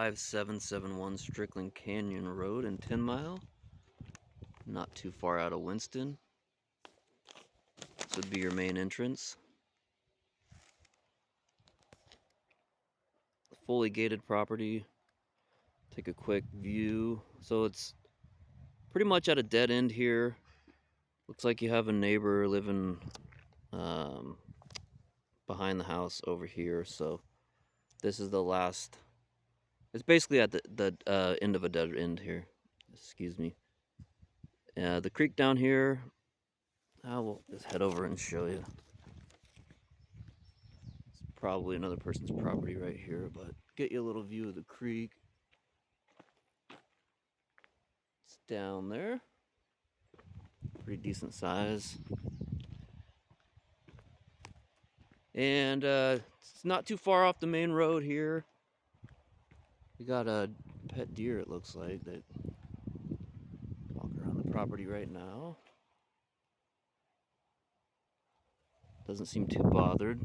5771 Strickland Canyon Road in Tenmile, not too far out of Winston. This would be your main entrance. Fully gated property. Take a quick view. So it's pretty much at a dead end here. Looks like you have a neighbor living behind the house over here. So this is the last. It's basically at the end of a dead end here. Excuse me. The creek down here. I will just head over and show you. It's probably another person's property right here, but get you a little view of the creek. It's down there. Pretty decent size. And it's not too far off the main road here. We got a pet deer, it looks like, that walk around the property right now. Doesn't seem too bothered.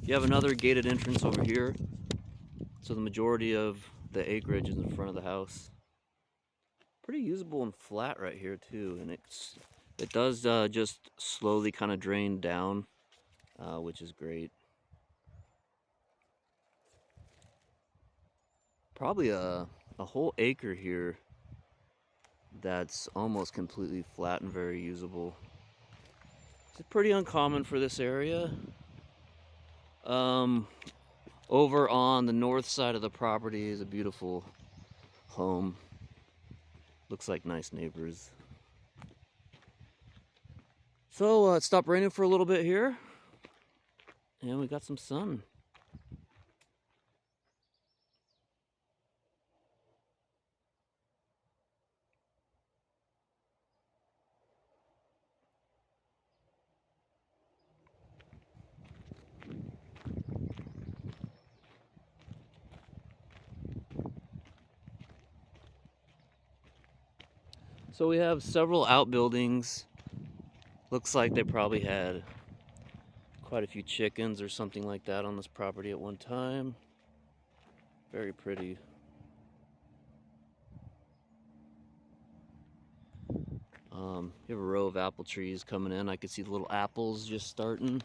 You have another gated entrance over here. So the majority of the acreage is in front of the house. Pretty usable and flat right here too, and it does just slowly kind of drain down, which is great. Probably a whole acre here that's almost completely flat and very usable. It's pretty uncommon for this area. Over on the north side of the property is a beautiful home. Looks like nice neighbors. So it stopped raining for a little bit here, and we got some sun. So we have several outbuildings. Looks like they probably had quite a few chickens or something like that on this property at one time. Very pretty. You have a row of apple trees coming in. I could see the little apples just starting.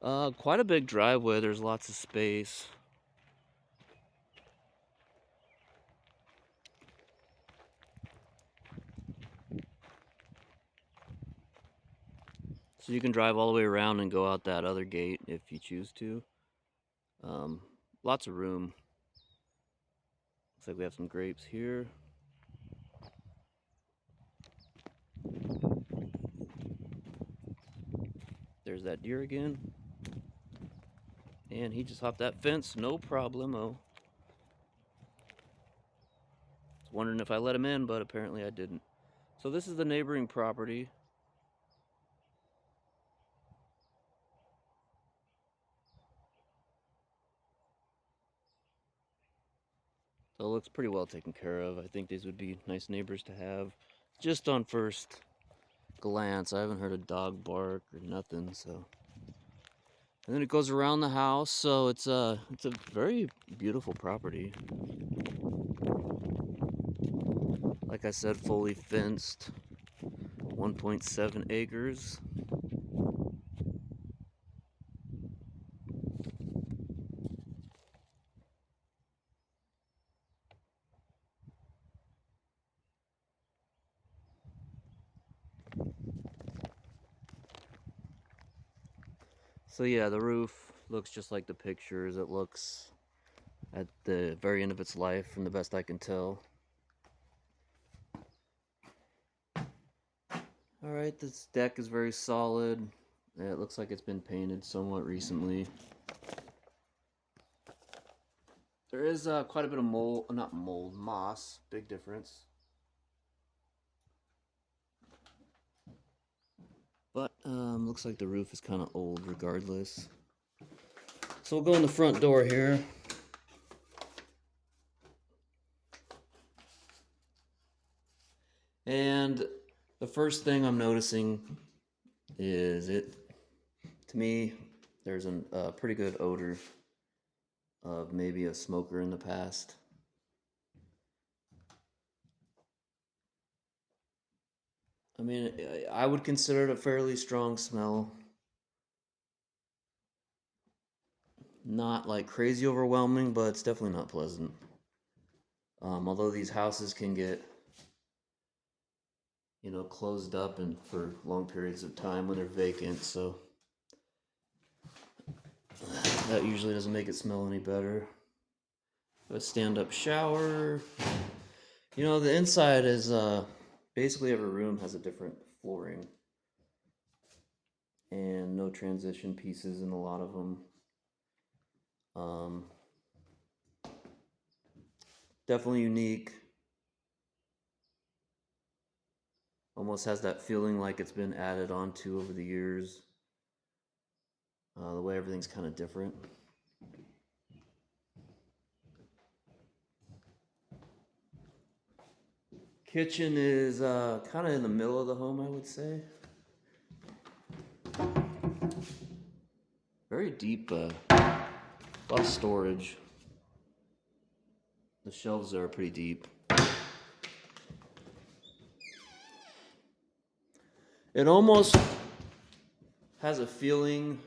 Quite a big driveway. There's lots of space. So you can drive all the way around and go out that other gate if you choose to. Lots of room. Looks like we have some grapes here. There's that deer again. And he just hopped that fence, no problemo. Was wondering if I let him in, but apparently I didn't. So this is the neighboring property. So it looks pretty well taken care of. I think these would be nice neighbors to have. Just on first glance, I haven't heard a dog bark or nothing, so. And then it goes around the house, so it's a very beautiful property. Like I said, fully fenced, 1.7 acres. So yeah, the roof looks just like the pictures. It looks at the very end of its life, from the best I can tell. Alright, this deck is very solid. It looks like it's been painted somewhat recently. There is quite a bit of mold, not mold, moss. Big difference. But looks like the roof is kind of old regardless. So we'll go in the front door here. And the first thing I'm noticing is to me, there's a pretty good odor of maybe a smoker in the past. I mean, I would consider it a fairly strong smell. Not like crazy overwhelming, but it's definitely not pleasant. Although these houses can get, closed up and for long periods of time when they're vacant, so that usually doesn't make it smell any better. A stand-up shower. The inside is basically every room has a different flooring and no transition pieces in a lot of them. Um, Definitely unique. Almost has that feeling like it's been added onto over the years. The way everything's kind of different. Kitchen is kind of in the middle of the home, I would say. Very deep, a lot of storage. The shelves are pretty deep. It almost has a feeling.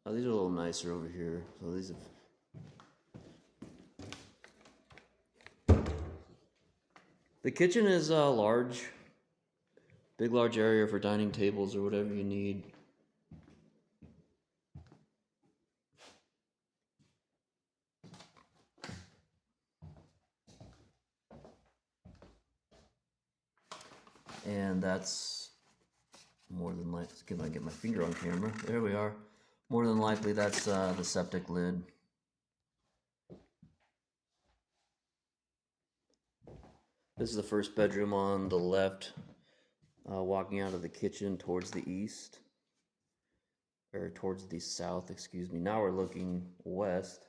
Oh, these are a little nicer over here. So these have... The kitchen is large, large area for dining tables or whatever you need. And that's more than likely, can I get my finger on camera? There we are. More than likely, that's the septic lid. This is the first bedroom on the left, walking out of the kitchen towards the east, or towards the south, excuse me. Now we're looking west.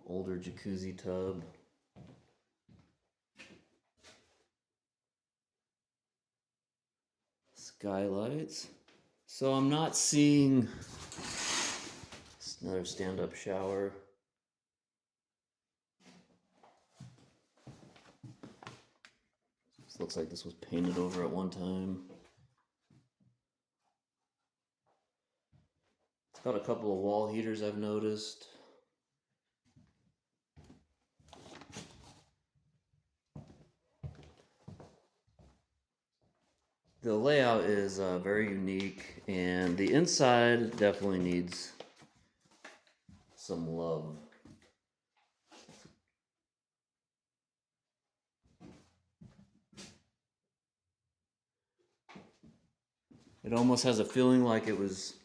Older jacuzzi tub. Skylights. So I'm not seeing another stand-up shower. This looks like this was painted over at one time. It's got a couple of wall heaters I've noticed. The layout is very unique, and the inside definitely needs some love. It almost has a feeling like it was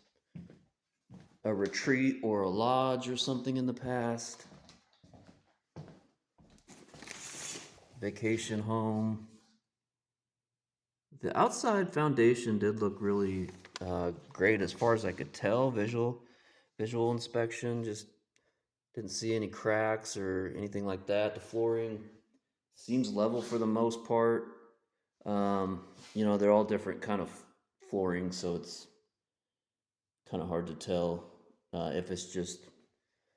a retreat or a lodge or something in the past. Vacation home. The outside foundation did look really great as far as I could tell. Visual inspection, just didn't see any cracks or anything like that. The flooring seems level for the most part. They're all different kind of flooring, so it's kind of hard to tell if it's just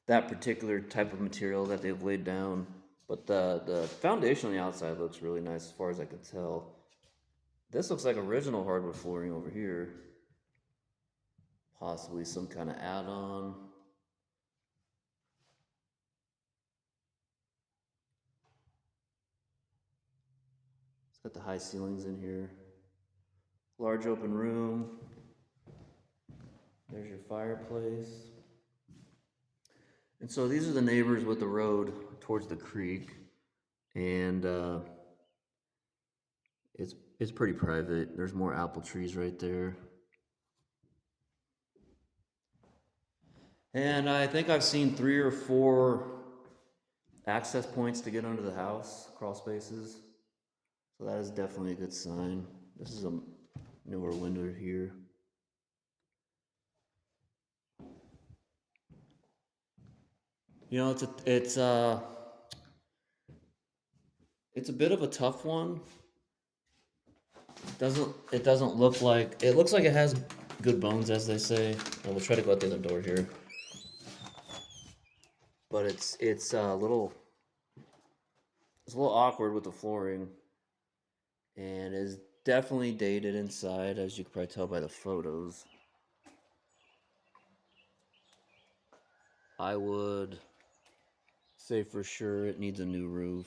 that particular type of material that they've laid down. But the foundation on the outside looks really nice as far as I can tell. This looks like original hardwood flooring over here. Possibly some kind of add-on. It's got the high ceilings in here. Large open room. There's your fireplace. And so these are the neighbors with the road towards the creek. And it's pretty private. There's more apple trees right there. And I think I've seen 3 or 4 access points to get under the house, crawl spaces. So that is definitely a good sign. This is a newer window here. It's It's a bit of a tough one. It doesn't look like it looks like it has good bones, as they say. And we'll try to go out the other door here. But it's a little awkward with the flooring, and is definitely dated inside, as you can probably tell by the photos. I would say for sure it needs a new roof.